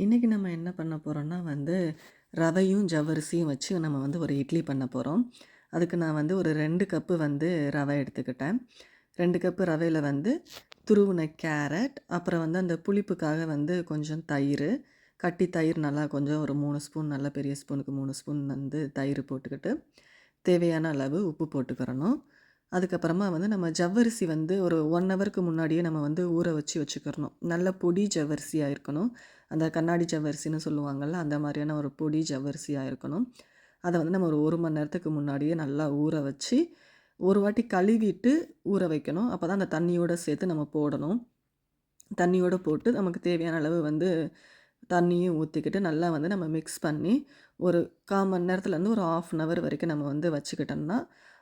இன்றைக்கி நம்ம என்ன பண்ண போகிறோம்னா ரவையும் ஜவ்வரிசியும் வச்சு நம்ம ஒரு இட்லி பண்ண போகிறோம். அதுக்கு நான் ஒரு 2 கப்பு ரவை எடுத்துக்கிட்டேன். 2 கப்பு ரவையில் துருவின கேரட், அப்புறம் அந்த புளிப்புக்காக கொஞ்சம் தயிர், கட்டி தயிர் நல்லா கொஞ்சம் ஒரு 3 ஸ்பூன், நல்ல பெரிய ஸ்பூனுக்கு 3 ஸ்பூன் தயிர் போட்டுக்கிட்டு, தேவையான அளவு உப்பு போட்டுக்கிறணும். அதுக்கப்புறமா நம்ம ஜவ்வரிசி ஒரு 1 ஹவருக்கு முன்னாடியே நம்ம ஊற வச்சு வச்சுக்கிறணும். நல்ல பொடி ஜவ்வரிசியாக இருக்கணும். அந்த கண்ணாடி ஜவ்வரிசின்னு சொல்லுவாங்கள்ல, அந்த மாதிரியான ஒரு பொடி ஜவ்வரிசியாக இருக்கணும். அதை நம்ம ஒரு 1 மணி நேரத்துக்கு முன்னாடியே நல்லா ஊற வச்சு, ஒரு வாட்டி கழுவிட்டு ஊற வைக்கணும். அப்போ தான் அந்த தண்ணியோடு சேர்த்து நம்ம போடணும். தண்ணியோடு போட்டு நமக்கு தேவையான அளவு தண்ணியும் ஊற்றிக்கிட்டு நல்லா நம்ம மிக்ஸ் பண்ணி ஒரு 1/4 மணி நேரத்துலேருந்து ஒரு 1/2 அன் ஹவர் வரைக்கும் நம்ம வச்சுக்கிட்டோம்னா,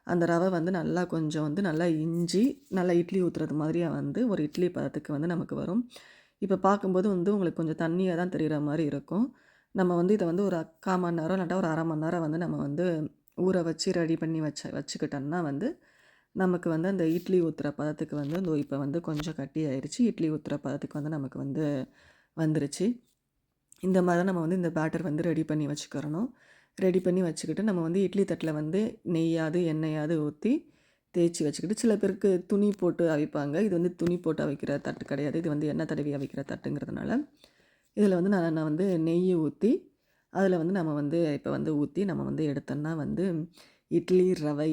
அந்த ரவை நல்லா கொஞ்சம் நல்லா இஞ்சி, நல்லா இட்லி ஊற்றுறது மாதிரியாக ஒரு இட்லி பதத்துக்கு நமக்கு வரும். இப்போ பார்க்கும்போது உங்களுக்கு கொஞ்சம் தண்ணியாக தான் தெரிகிற மாதிரி இருக்கும். நம்ம இதை ஒரு 1/4 மணி நேரம் இல்லாட்டா ஒரு 1/2 மணி நேரம் நம்ம ஊற வச்சு ரெடி பண்ணி வச்சுக்கிட்டோம்னா நமக்கு அந்த இட்லி ஊற்றுற பதத்துக்கு இதோ இப்போ கொஞ்சம் கட்டி ஆயிடுச்சு. இட்லி ஊற்றுற பதத்துக்கு நமக்கு வந்துருச்சு. இந்த மாதிரி தான் நம்ம இந்த பேட்டர் ரெடி பண்ணி வச்சுக்கிறணும். ரெடி பண்ணி வச்சுக்கிட்டு நம்ம இட்லி தட்டில் நெய்யாவது எண்ணெயாவது ஊற்றி தேய்ச்சி வச்சுக்கிட்டு, சில பேருக்கு துணி போட்டு அவிப்பாங்க. இது துணி போட்டு அவிக்கிற தட்டு கிடையாது. இது எண்ணெய் தடவி அவிக்கிற தட்டுங்கிறதுனால, இதில் நான் நெய் ஊற்றி, அதில் நம்ம இப்போ ஊற்றி நம்ம எடுத்தோம்னா இட்லி ரவை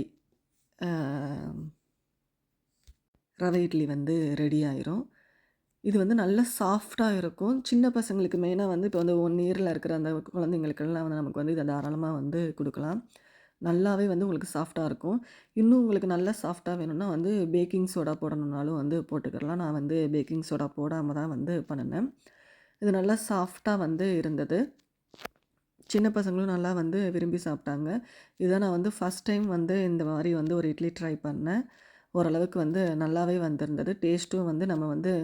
ரவை இட்லி ரெடி ஆயிரும். இது நல்லா சாஃப்டாக இருக்கும். சின்ன பசங்களுக்கு மெயினாக இப்போ 1 இயரில் இருக்கிற அந்த குழந்தைங்களுக்கெல்லாம் நமக்கு இதை தாராளமாக கொடுக்கலாம். நல்லாவே உங்களுக்கு சாஃப்டாக இருக்கும். இன்னும் உங்களுக்கு நல்லா சாஃப்டாக வேணும்னா பேக்கிங் சோடா போடணுன்னாலும் போட்டுக்கிடலாம். நான் பேக்கிங் சோடா போடாமல் தான் பண்ணுனேன். இது நல்லா சாஃப்டாக இருந்தது. சின்ன பசங்களும் நல்லா விரும்பி சாப்பிட்டாங்க. இதை நான் ஃபஸ்ட் டைம் இந்த மாதிரி ஒரு இட்லி ட்ரை பண்ணேன். ஓரளவுக்கு நல்லாவே வந்திருந்தது. டேஸ்ட்டும் நம்ம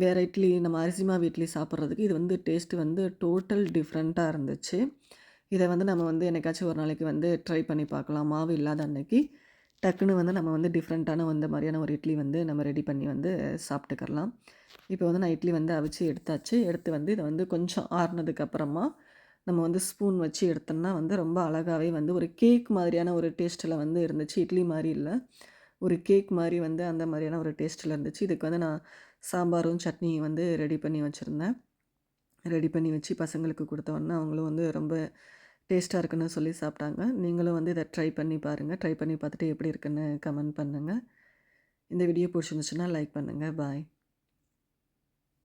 வேறு இட்லி, நம்ம அரிசி மாவு இட்லி சாப்பிட்றதுக்கு இது டேஸ்ட்டு டோட்டல் டிஃப்ரெண்ட்டாக இருந்துச்சு. இதை நம்ம என்னைக்காச்சும் ஒரு நாளைக்கு ட்ரை பண்ணி பார்க்கலாம். மாவு இல்லாத அன்னைக்கு டக்குன்னு நம்ம டிஃப்ரெண்ட்டான மாதிரியான ஒரு இட்லி நம்ம ரெடி பண்ணி சாப்பிட்டுக்கலாம். இப்போ நான் இட்லி அவிச்சு எடுத்தாச்சு. எடுத்து இதை கொஞ்சம் ஆறுனதுக்கப்புறமா நம்ம ஸ்பூன் வச்சு எடுத்தோம்னா ரொம்ப அழகாகவே ஒரு கேக் மாதிரியான ஒரு டேஸ்ட்டில் இருந்துச்சு. இட்லி மாதிரி இல்லை, ஒரு கேக் மாதிரி அந்த மாதிரியான ஒரு டேஸ்ட்டில் இருந்துச்சு. இதுக்கு நான் சாம்பாரும் சட்னியும் ரெடி பண்ணி வச்சுருந்தேன். ரெடி பண்ணி வச்சு பசங்களுக்கு கொடுத்தோன்னே அவங்களும் ரொம்ப டேஸ்ட்டாக இருக்குன்னு சொல்லி சாப்பிட்டாங்க. நீங்களும் இதை ட்ரை பண்ணி பாருங்கள். ட்ரை பண்ணி பார்த்துட்டு எப்படி இருக்குன்னு கமெண்ட் பண்ணுங்கள். இந்த வீடியோ பிடிச்சிருந்துச்சுன்னா லைக் பண்ணுங்கள். பாய்.